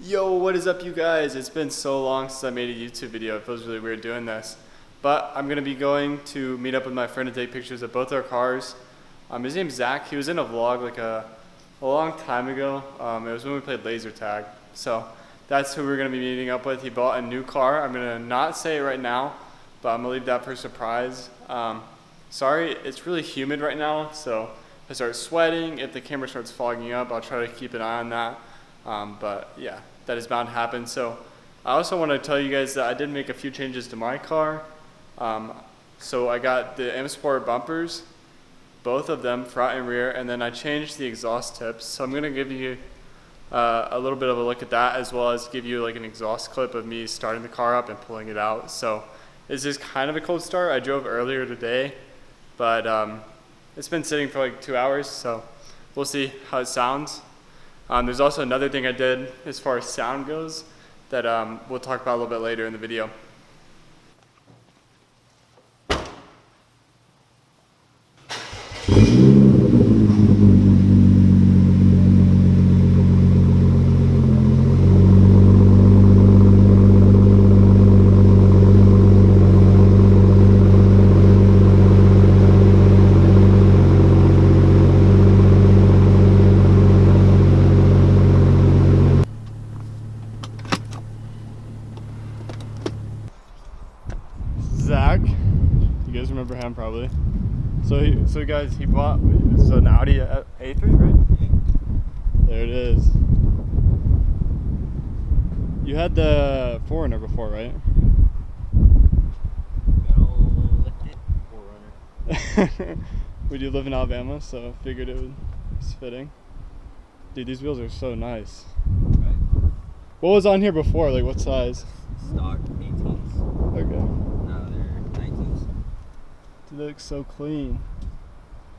Yo, what is up you guys? It's been so long since I made a YouTube video. It feels really weird doing this. But I'm gonna be going to meet up with my friend to take pictures of both our cars. His name's Zach. He was in a vlog like a long time ago. It was when we played laser tag. So that's who we're gonna be meeting up with. He bought a new car. I'm gonna not say it right now, but I'm gonna leave that for a surprise. Sorry, it's really humid right now, so if I start sweating, if the camera starts fogging up, I'll try to keep an eye on that. But yeah, that is bound to happen. So I also want to tell you guys that I did make a few changes to my car. So I got the M Sport bumpers, both of them, front and rear, and then I changed the exhaust tips. So I'm going to give you a little bit of a look at that, as well as give you like an exhaust clip of me starting the car up and pulling it out. So this is kind of a cold start. I drove earlier today, but it's been sitting for like 2 hours, so we'll see how it sounds. There's also another thing I did as far as sound goes that we'll talk about a little bit later in the video. Zach, you guys remember him probably. So guys, he bought, this is an Audi A3, right? Yeah. There it is. You had the 4Runner before, right? We do live in Alabama, so I figured it was fitting. Dude, these wheels are so nice. Right. What was on here before? Like what size? Stock 18s. Okay. It looks so clean.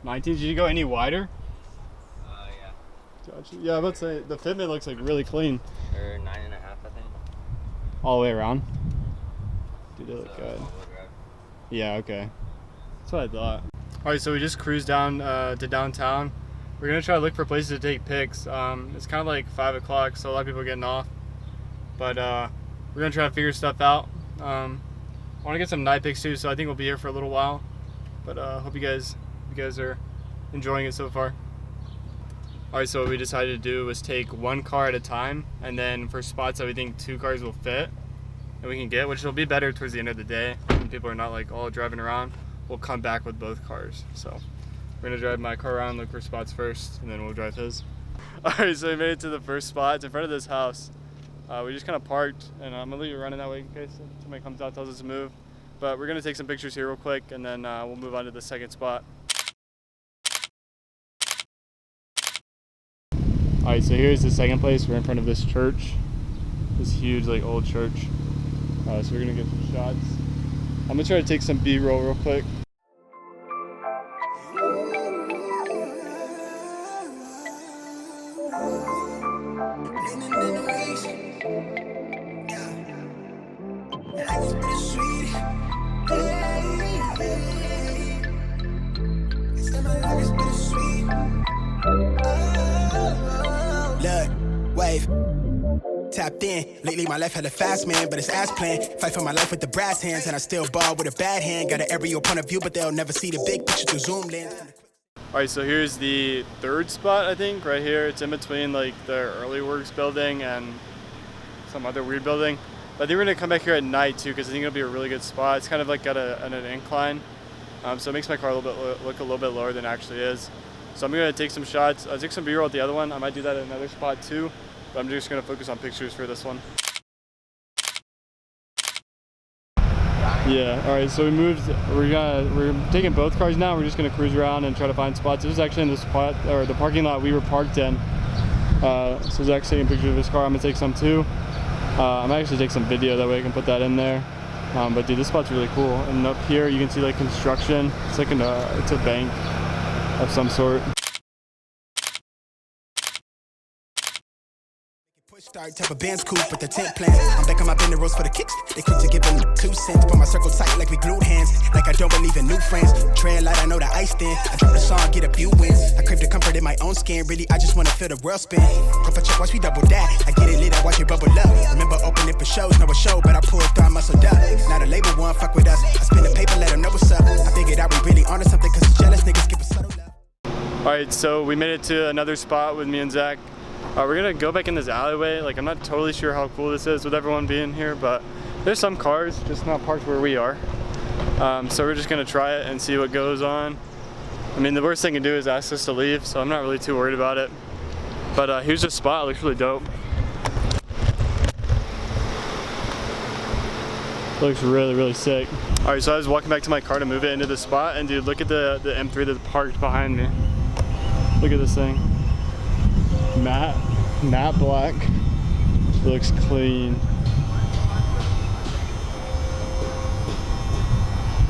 19s, did you go any wider? Yeah. Gotcha. Yeah, I would say the fitment looks like really clean. Or 9.5, I think. All the way around? Dude, they look good. Yeah, okay. That's what I thought. Alright, so we just cruised down to downtown. We're gonna try to look for places to take pics. It's kind of like 5 o'clock, so a lot of people are getting off. But we're gonna try to figure stuff out. I want to get some night pics too, so I think we'll be here for a little while. But hope you guys are enjoying it so far. Alright, so what we decided to do was take one car at a time, and then for spots that we think 2 cars will fit and we can get, which will be better towards the end of the day when people are not like all driving around, we'll come back with both cars. So we're gonna drive my car around, look for spots first, and then we'll drive his. Alright, so we made it to the first spot. It's in front of this house. We just kind of parked, and I'm gonna leave you running that way in case somebody comes out and tells us to move. But we're gonna take some pictures here real quick, and then we'll move on to the second spot. All right, so here's the second place. We're in front of this church, this huge like old church. So we're gonna get some shots. I'm gonna try to take some B-roll real quick. Look, wave, tapped in. Lately my life had a fast man, but it's ass plan. Fight for my life with the brass hands, and I still ball with a bad hand. Got an aerial point of view, but they'll never see the big picture through zoom lens. All right, so here's the third spot, I think, right here. It's in between like the early works building and some other weird building. But I think we're gonna come back here at night too, because I think it'll be a really good spot. It's kind of like got an incline, so it makes my car look a little bit lower than it actually is. So I'm gonna take some shots. I'll take some B-roll at the other one. I might do that at another spot too, but I'm just gonna focus on pictures for this one. Yeah, all right, so we moved, we're taking both cars now. We're just gonna cruise around and try to find spots. This is actually in the spot, or the parking lot we were parked in. So Zach's taking pictures of his car. I'm gonna take some too. I might actually take some video, that way I can put that in there. But dude, this spot's really cool. And up here you can see like construction. It's like it's a bank of some sort. Push start type of band's cool, but the tent plan. I'm back on my bender rolls for the kicks. They quick to give them 2 cents. Put my circle tight like we glued hands. Like I don't believe in new friends. Trail light, I know the ice thin. I drop the song, get a few wins. I crave the comfort in my own skin. Really, I just wanna feel the world spin. Go for check, watch me double that. I get it lit, I watch it. so we made it to another spot with me and Zach. We're gonna go back in this alleyway. Like, I'm not totally sure how cool this is with everyone being here, but there's some cars just not parked where we are. So we're just gonna try it and see what goes on. I mean, the worst thing to do is ask us to leave, so I'm not really too worried about it. But here's the spot. It looks really dope. Looks really, really sick. All right, so I was walking back to my car to move it into the spot, and dude, look at the M3 that's parked behind me. Look at this thing. Matte black. Looks clean.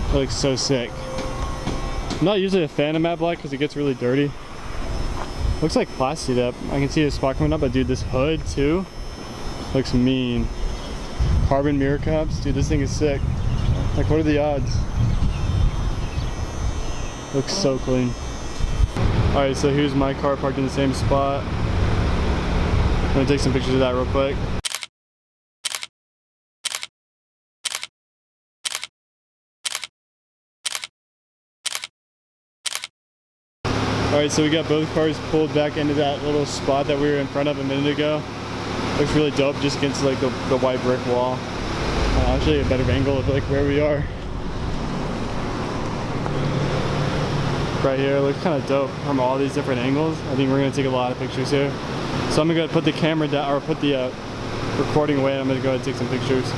It looks so sick. I'm not usually a fan of matte black because it gets really dirty. Looks like plastied up. I can see a spot coming up, but dude, this hood too looks mean. Carbon mirror caps, dude, this thing is sick. Like, what are the odds? Looks so clean. All right, so here's my car parked in the same spot. I'm gonna take some pictures of that real quick. All right, so we got both cars pulled back into that little spot that we were in front of a minute ago. Looks really dope just against like the white brick wall. I'll show you a better angle of like where we are. Right here, looks kind of dope from all these different angles. I think we're gonna take a lot of pictures here. So I'm gonna go put the camera down, or put the recording away, and I'm gonna go ahead and take some pictures.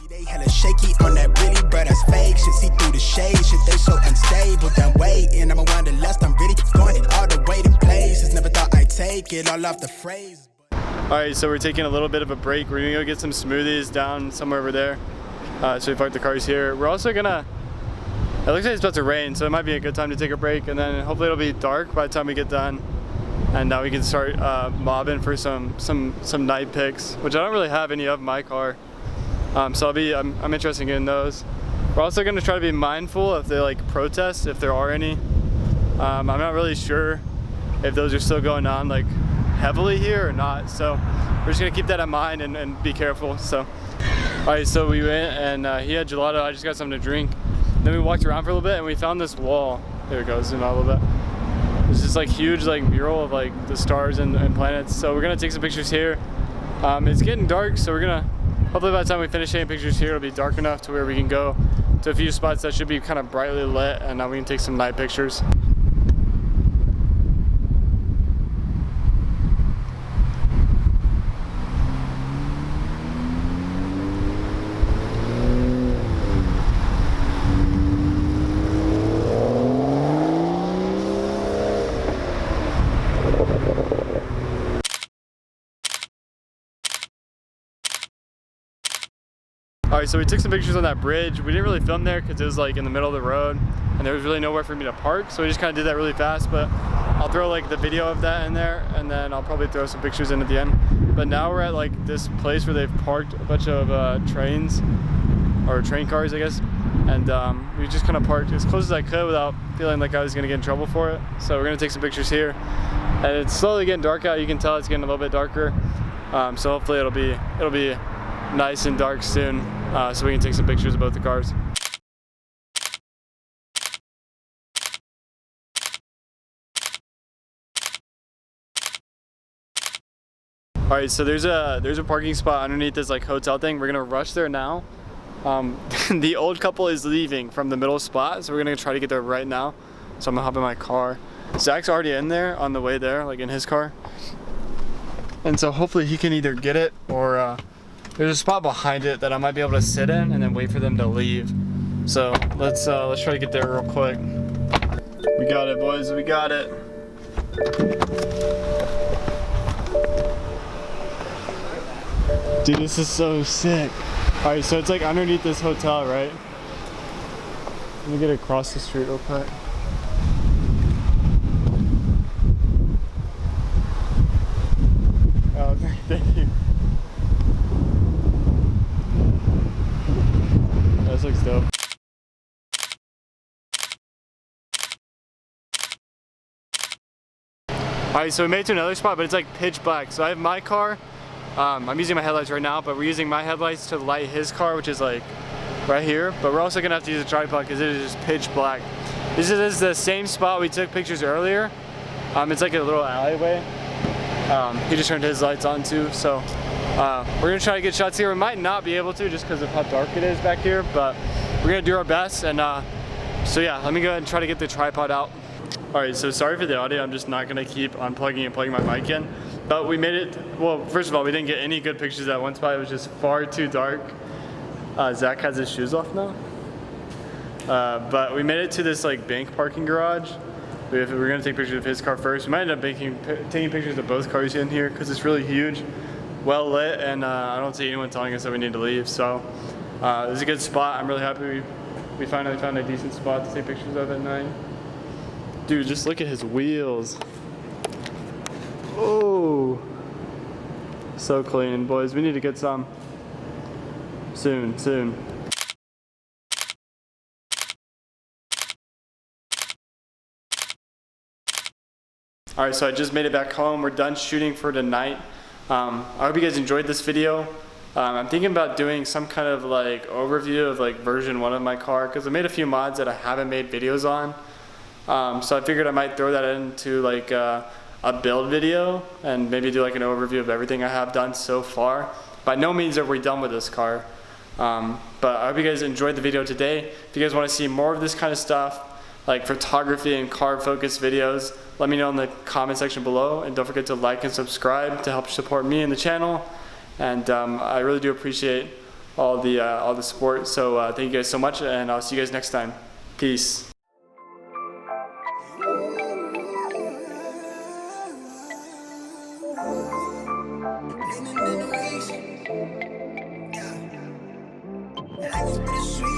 They hella shaky on that really, but that's fake shit. See through the shade, shit they so unstable. Done waiting, I'ma wander left. I'm really going all the way to places. Never thought I'd take it all off the phrase. All right, so we're taking a little bit of a break. We're gonna go get some smoothies down somewhere over there. So we parked the cars here. We're also gonna, it looks like it's about to rain, so it might be a good time to take a break, and then hopefully it'll be dark by the time we get done. And now we can start mobbing for some night pics, which I don't really have any of my car. So I'm interested in getting those. We're also gonna try to be mindful if they like protests, if there are any. I'm not really sure if those are still going on like heavily here or not. So we're just gonna keep that in mind and be careful. So, all right, so we went and he had gelato, I just got something to drink. Then we walked around for a little bit and we found this wall. There it goes, zoom out a little bit. It's this like huge like mural of like the stars and planets. So we're gonna take some pictures here. It's getting dark, so we're gonna, hopefully by the time we finish taking pictures here, it'll be dark enough to where we can go to a few spots that should be kind of brightly lit, and now we can take some night pictures. All right, so we took some pictures on that bridge. We didn't really film there because it was like in the middle of the road and there was really nowhere for me to park. So we just kind of did that really fast, but I'll throw like the video of that in there, and then I'll probably throw some pictures in at the end. But now we're at like this place where they've parked a bunch of trains, or train cars, I guess. And we just kind of parked as close as I could without feeling like I was gonna get in trouble for it. So we're gonna take some pictures here. And it's slowly getting dark out. You can tell it's getting a little bit darker. So hopefully it'll be nice and dark soon, so we can take some pictures of both the cars. All right, so there's a parking spot underneath this like hotel thing. We're gonna rush there now. The old couple is leaving from the middle spot, so we're gonna try to get there right now. So I'm gonna hop in my car. Zach's already in there on the way there, like in his car. And so hopefully he can either get it, or there's a spot behind it that I might be able to sit in and then wait for them to leave. So let's try to get there real quick. We got it, boys, we got it. Dude, this is so sick. All right, so it's like underneath this hotel, right? Let me get across the street real quick. Oh, thank you. This looks dope. Alright, so we made it to another spot, but it's like pitch black. So I have my car, I'm using my headlights right now, but we're using my headlights to light his car, which is like right here. But we're also gonna have to use a tripod because it is just pitch black. This is the same spot we took pictures earlier. It's like a little alleyway. He just turned his lights on too, so we're gonna try to get shots here. We might not be able to just because of how dark it is back here, but we're gonna do our best. And so yeah, let me go ahead and try to get the tripod out. All right, so sorry for the audio. I'm just not gonna keep unplugging and plugging my mic in. But we made it, well, first of all, we didn't get any good pictures at one spot. It was just far too dark. Zach has his shoes off now. But we made it to this like bank parking garage. We're gonna take pictures of his car first. We might end up taking pictures of both cars in here because it's really huge, well lit, and I don't see anyone telling us that we need to leave. So this is a good spot. I'm really happy we finally found a decent spot to take pictures of at night. Dude, just look at his wheels. Oh, so clean, boys. We need to get some soon. All right, so I just made it back home. We're done shooting for tonight. I hope you guys enjoyed this video. I'm thinking about doing some kind of like overview of like version 1 of my car because I made a few mods that I haven't made videos on. So I figured I might throw that into like a build video and maybe do like an overview of everything I have done so far. By no means are we done with this car. But I hope you guys enjoyed the video today. If you guys want to see more of this kind of stuff, like photography and car focused videos, let me know in the comment section below, and don't forget to like and subscribe to help support me and the channel. And I really do appreciate all the support. So thank you guys so much, and I'll see you guys next time. Peace. Sweet.